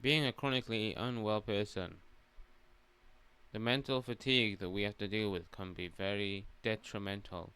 Being a chronically unwell person, the mental fatigue that we have to deal with can be very detrimental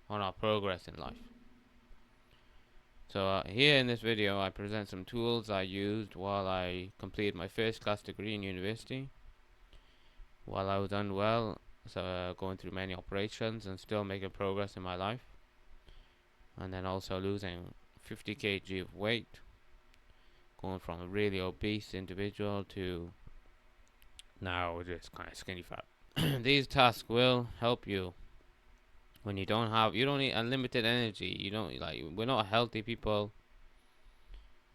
on our progress in life. So here in this video I present some tools I used while I completed my first class degree in university, while I was unwell, so going through many operations and still making progress in my life, and then also losing 50 kg of weight, going from a really obese individual to now just kind of skinny fat. These tasks will help you when you don't need unlimited energy. You don't we're not healthy people.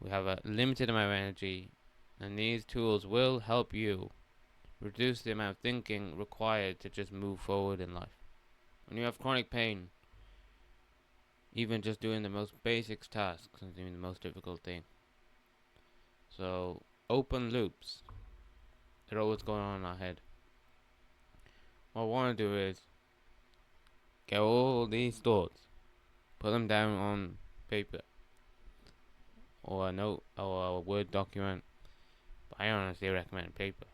We have a limited amount of energy, and these tools will help you reduce the amount of thinking required to just move forward in life. When you have chronic pain, even just doing the most basic tasks is even the most difficult thing. So open loops, they're always going on in our head. What I want to do is get all these thoughts, put them down on paper or a note or a Word document, but I honestly recommend paper,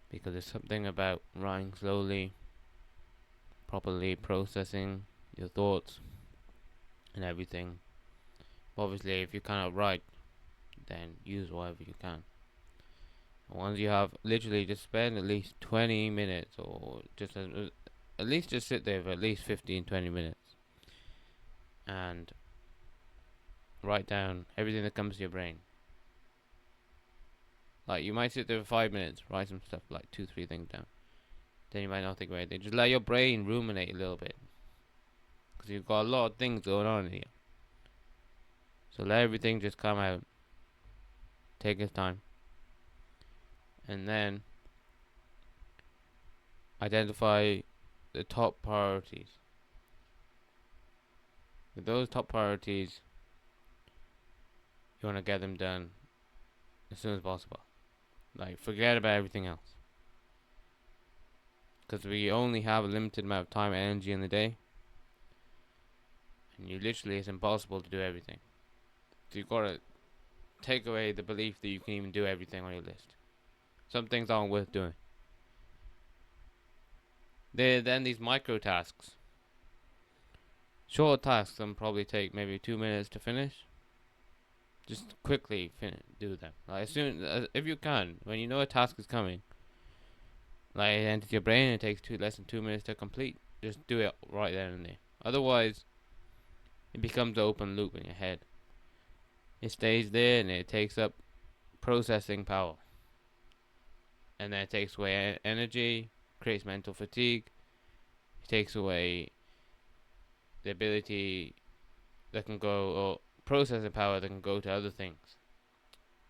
because there's something about writing slowly, properly processing your thoughts and everything. Obviously if you cannot write, then use whatever you can. And once you have, literally just spend at least 20 minutes, or just at least just sit there for at least 15-20 minutes and write down everything that comes to your brain. Like, you might sit there for 5 minutes, write some stuff, like 2-3 things down. Then you might not think about anything. Just let your brain ruminate a little bit, because you've got a lot of things going on in here. So let everything just come out. Take its time. And then identify the top priorities. With those top priorities, you want to get them done as soon as possible. Like, forget about everything else, because we only have a limited amount of time and energy in the day, and it's impossible to do everything. So you've got to take away the belief that you can even do everything on your list. Some things aren't worth doing. Then these micro tasks, short tasks, can probably take maybe 2 minutes to finish. Just quickly do them. Like, as soon as, if you can, when you know a task is coming, like it enters your brain and it takes less than 2 minutes to complete, just do it right there and there. Otherwise, it becomes an open loop in your head. It stays there and it takes up processing power, and then it takes away energy, creates mental fatigue. It takes away the ability that can go, or processing power that can go to other things.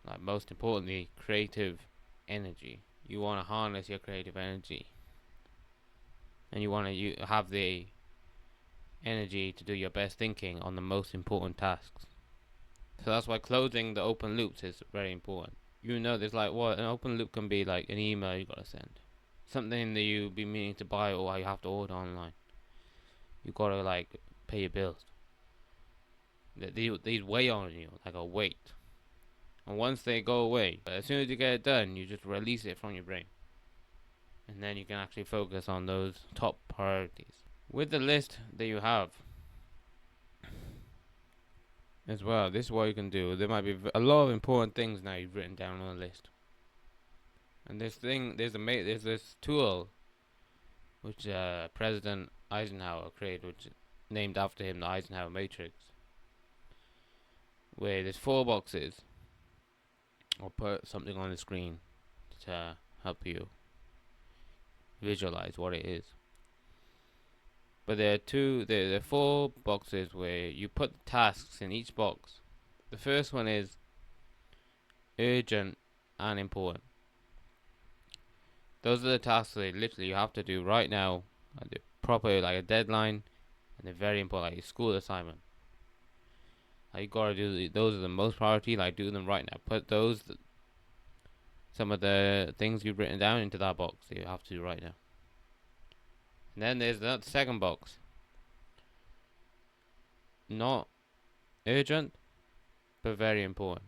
Like, most importantly, creative energy. You want to harness your creative energy, and you want to have the energy to do your best thinking on the most important tasks. So that's why closing the open loops is very important. There's like, what an open loop can be, like an email you gotta send, something that you be meaning to buy, or you have to order online. You gotta like pay your bills. These weigh on you like a weight, and once they go away, as soon as you get it done, you just release it from your brain, and then you can actually focus on those top priorities. With the list that you have as well, this is what you can do. There might be a lot of important things now you've written down on the list, and there's this tool which President Eisenhower created, which is named after him, the Eisenhower Matrix, where there's 4 boxes. I'll put something on the screen to help you visualize what it is. But there are 4 boxes where you put tasks in each box. The first one is urgent and important. Those are the tasks that literally you have to do right now, like the proper, like a deadline, and they're very important, like a school assignment. Like, you gotta do those are the most priority. Like, do them right now. Put some of the things you've written down into that box that you have to do right now. And then there's that second box, not urgent, but very important.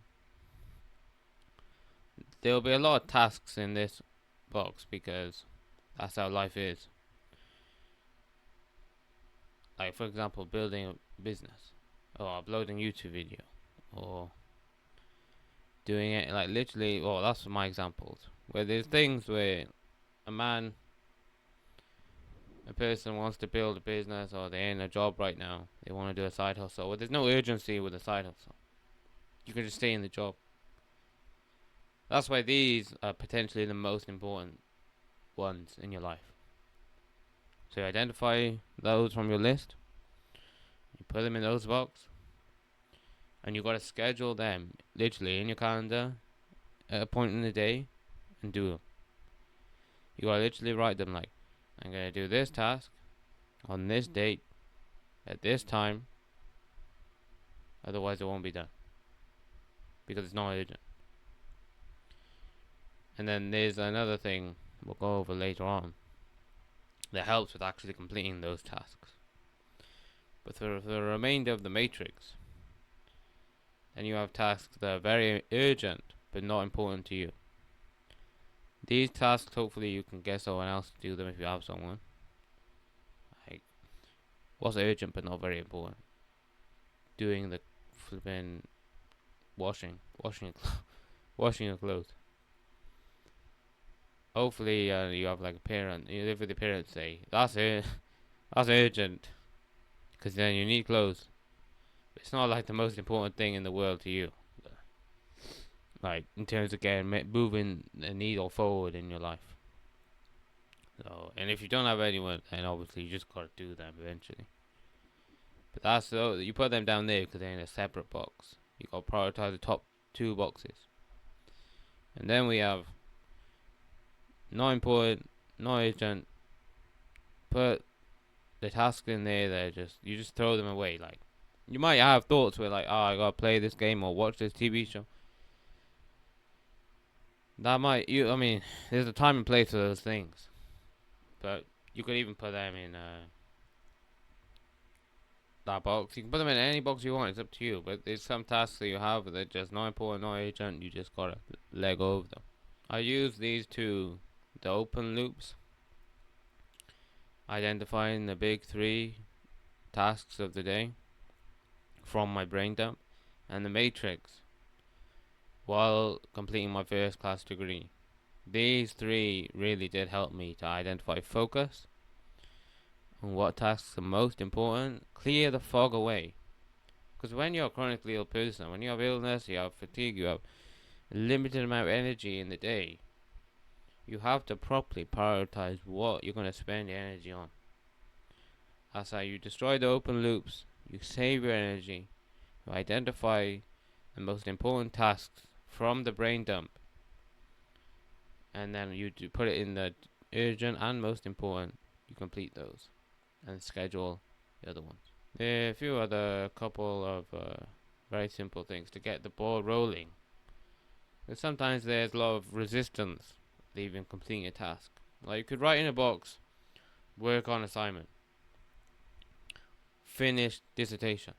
There will be a lot of tasks in this box because that's how life is. Like, for example, building a business, or uploading YouTube video, or doing it like literally. Well, that's my examples. Where there's things where a person wants to build a business, or they're in a job right now, they want to do a side hustle. Well, there's no urgency with a side hustle. You can just stay in the job. That's why these are potentially the most important ones in your life. So you identify those from your list, you put them in those box, and you got to schedule them literally in your calendar at a point in the day and do them. You got to literally write them like, I'm going to do this task on this date at this time, otherwise it won't be done because it's not urgent. And then there's another thing we'll go over later on that helps with actually completing those tasks. But for the remainder of the matrix, then you have tasks that are very urgent but not important to you. These tasks, hopefully you can get someone else to do them if you have someone. Like, what's urgent but not very important? Doing the flipping washing your clothes. Hopefully you have like a parent. You live with the parents, say that's urgent, because then you need clothes. It's not like the most important thing in the world to you, like in terms of moving the needle forward in your life. So, and if you don't have anyone, then obviously you just gotta do them eventually. But that's so you put them down there because they're in a separate box. You gotta prioritize the top 2 boxes, and then we have not important, not urgent. Put the tasks in there that you just throw them away. Like, you might have thoughts where like, oh, I gotta play this game or watch this TV show. That might I mean, there's a time and place for those things, but you could even put them in that box. You can put them in any box you want. It's up to you. But there's some tasks that you have that are just not important, not urgent. You just gotta let go of them. I use these two, the open loops, identifying the big 3 tasks of the day from my brain dump, and the matrix while completing my first class degree. These 3 really did help me to identify focus on what tasks are most important, clear the fog away. Because when you're a chronically ill person, when you have illness, you have fatigue, you have a limited amount of energy in the day, you have to properly prioritize what you're going to spend your energy on. That's how you destroy the open loops, you save your energy, you identify the most important tasks from the brain dump, and then you put it in the urgent and most important. You complete those and schedule the other ones. There are a few other couple of very simple things to get the ball rolling. But sometimes there's a lot of resistance even completing a task. Like, you could write in a box, work on assignment, finish dissertation,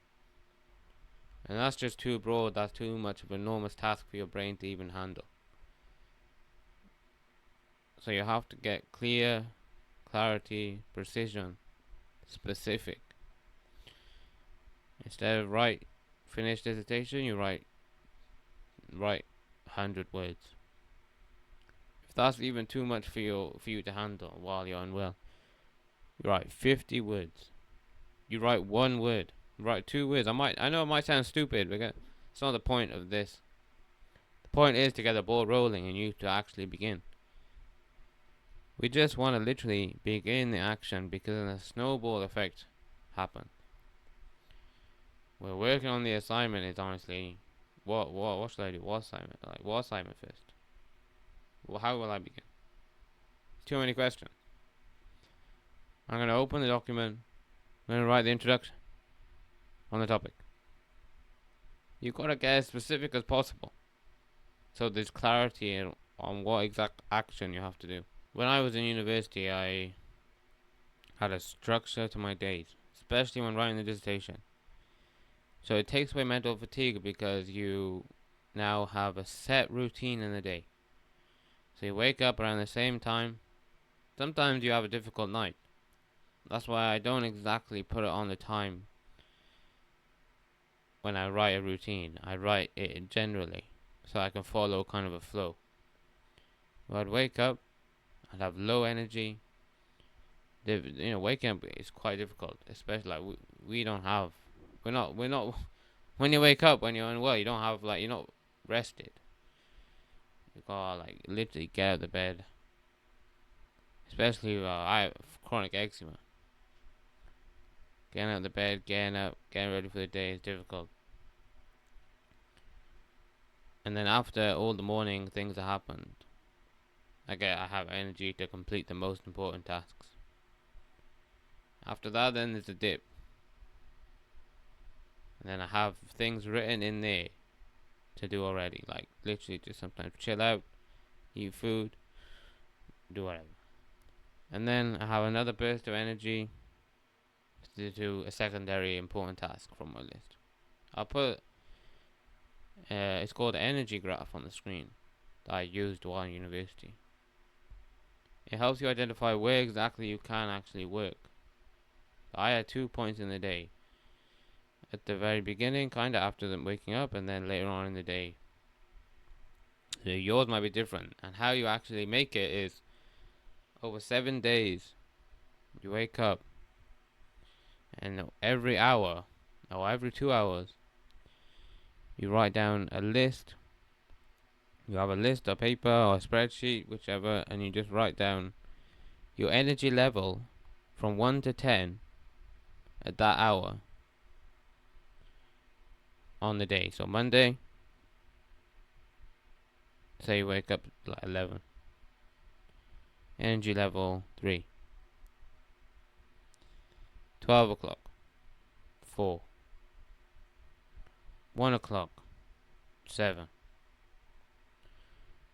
and that's just too broad. That's too much of an enormous task for your brain to even handle. So you have to get clear, clarity, precision, specific. Instead of finish dissertation, you write 100 words. That's even too much for you to handle while you're unwell. You write 50 words. You write 1 word. You write 2 words. I know it might sound stupid, but it's not the point of this. The point is to get the ball rolling and you to actually begin. We just want to literally begin the action because a snowball effect happens. We're working on the assignment. Is honestly, what should I do? What assignment? Like, what assignment first? Well, how will I begin? Too many questions. I'm going to open the document. I'm going to write the introduction on the topic. You've got to get as specific as possible, so there's clarity on what exact action you have to do. When I was in university, I had a structure to my days, especially when writing the dissertation. So it takes away mental fatigue because you now have a set routine in the day. So you wake up around the same time. Sometimes you have a difficult night. That's why I don't exactly put it on the time when I write a routine. I write it generally so I can follow kind of a flow. So I'd wake up, I'd have low energy. Waking up is quite difficult, especially like we don't have. We're not. When you wake up, when you're unwell, you don't have you're not rested. You gotta literally get out of the bed. Especially I have chronic eczema. Getting out of the bed, getting up, getting ready for the day is difficult. And then after all the morning things that happened, I have energy to complete the most important tasks. After that, then there's a dip. And then I have things written in there to do already. Like literally just sometimes chill out, eat food, do whatever. And then I have another burst of energy to do a secondary important task from my list. I'll put it's called the energy graph on the screen that I used while in university. It helps you identify where exactly you can actually work. I had 2 points in the day. At the very beginning, kinda after them waking up, and then later on in the day. So yours might be different, and how you actually make it is over 7 days. You wake up, and every hour or every 2 hours, you write down a list. You have a list, a paper, or a spreadsheet, whichever, and you just write down your energy level from 1 to 10 at that hour on the day. So Monday, say you wake up at 11. Energy level 3. 12 o'clock, 4. 1 o'clock, 7.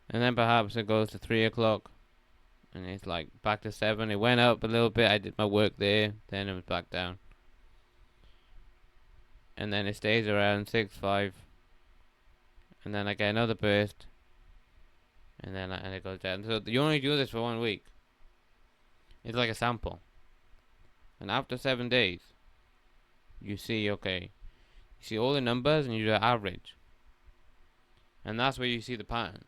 And then perhaps it goes to 3 o'clock, and it's back to 7. It went up a little bit, I did my work there, then it was back down. And then it stays around 6, 5. And then I get another burst, and then it goes down. So you only do this for 1 week. It's like a sample. And after 7 days, you see, okay, you see all the numbers and you do the average. And that's where you see the pattern.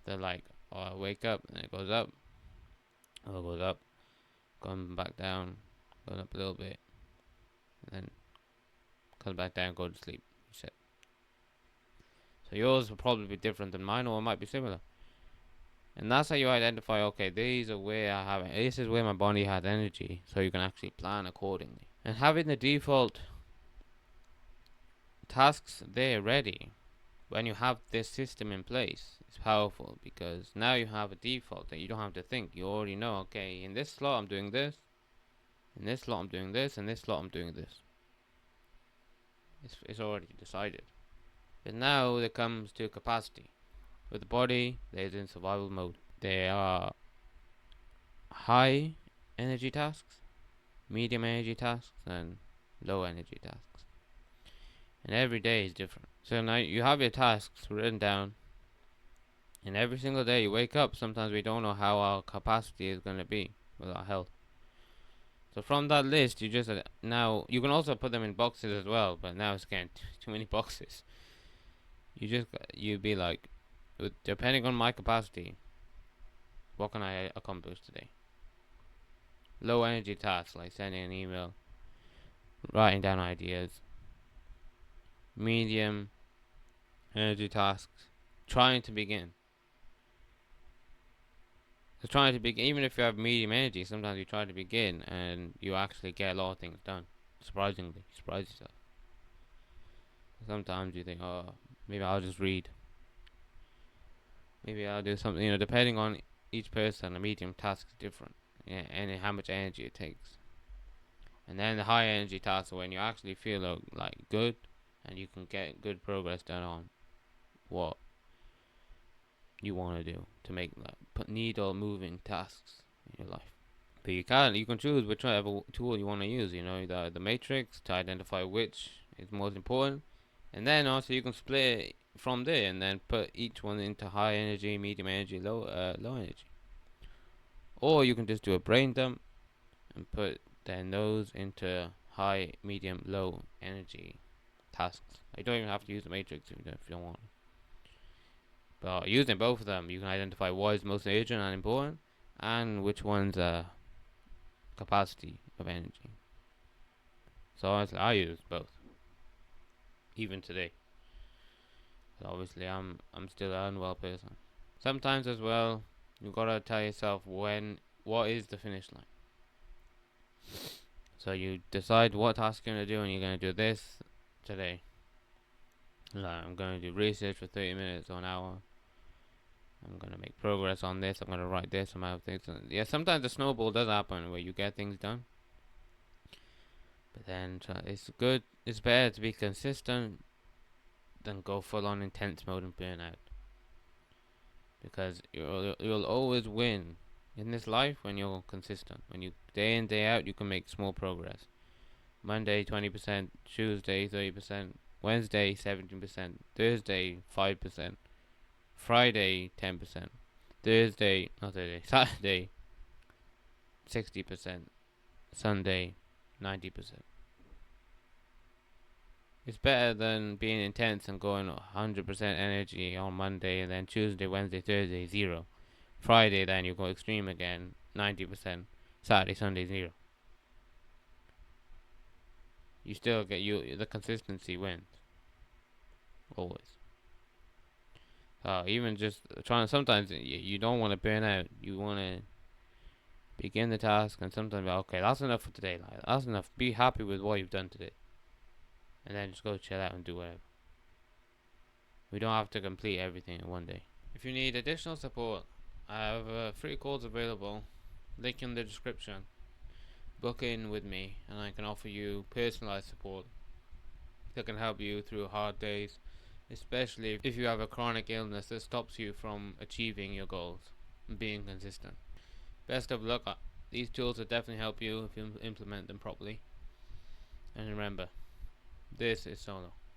They're I wake up and it goes up. Oh, it goes up. Comes back down. Goes up a little bit. And then comes back down, go to sleep. Reset. So yours will probably be different than mine, or it might be similar. And that's how you identify, okay, these are where this is where my body has energy, so you can actually plan accordingly. And having the default tasks there ready, when you have this system in place, is powerful, because now you have a default that you don't have to think. You already know, okay, in this slot I'm doing this, in this slot I'm doing this, in this slot I'm doing this. It's already decided. But now it comes to capacity. With the body, there's in survival mode. There are high energy tasks, medium energy tasks, and low energy tasks. And every day is different. So now you have your tasks written down, and every single day you wake up, sometimes we don't know how our capacity is going to be with our health. So from that list, you just now you can also put them in boxes as well, but now it's getting too many boxes. You'd be like, depending on my capacity, what can I accomplish today? Low energy tasks like sending an email, writing down ideas. Medium energy tasks, trying to begin. So trying to begin, even if you have medium energy, sometimes you try to begin and you actually get a lot of things done. Surprisingly, you surprise yourself. Sometimes you think, oh, maybe I'll just read. Maybe I'll do something. Depending on each person, a medium task is different. Yeah, and how much energy it takes. And then the high energy tasks are when you actually feel good, and you can get good progress done on what you want to do to make needle moving tasks in your life. But you can choose whichever tool you want to use. The matrix to identify which is most important, and then also you can split from there, and then put each one into high energy, medium energy, low energy. Or you can just do a brain dump and put then those into high, medium, low energy tasks. You don't even have to use the matrix if you don't want. But using both of them, you can identify what is most urgent and important, and which one's capacity of energy. So honestly, I use both, even today. But obviously, I'm still an unwell person. Sometimes as well, you gotta tell yourself what is the finish line. So you decide what task you're gonna do, and you're gonna do this today. Like, I'm gonna do research for 30 minutes or an hour. I'm gonna make progress on this. I'm gonna write this amount of things. And yeah, sometimes the snowball does happen where you get things done. But then it's good. It's better to be consistent than go full on intense mode and burn out. Because you'll always win in this life when you're consistent. When you day in day out, you can make small progress. Monday 20%, Tuesday 30%, Wednesday 17%, Thursday 5%, Friday 10%, Saturday 60%, Sunday 90%. It's better than being intense and going 100% energy on Monday, and then Tuesday, Wednesday, Thursday 0. Friday then you go extreme again, 90%. Saturday, Sunday 0. You still get the consistency wins always. Even just trying. Sometimes you don't want to burn out. You want to begin the task, and sometimes okay, that's enough for today. Like, that's enough. Be happy with what you've done today, and then just go chill out and do whatever. We don't have to complete everything in one day. If you need additional support, I have free calls available. Link in the description. Book in with me, and I can offer you personalized support that can help you through hard days, especially if you have a chronic illness that stops you from achieving your goals and being consistent. Best of luck. These tools will definitely help you if you implement them properly. And remember, this is solo.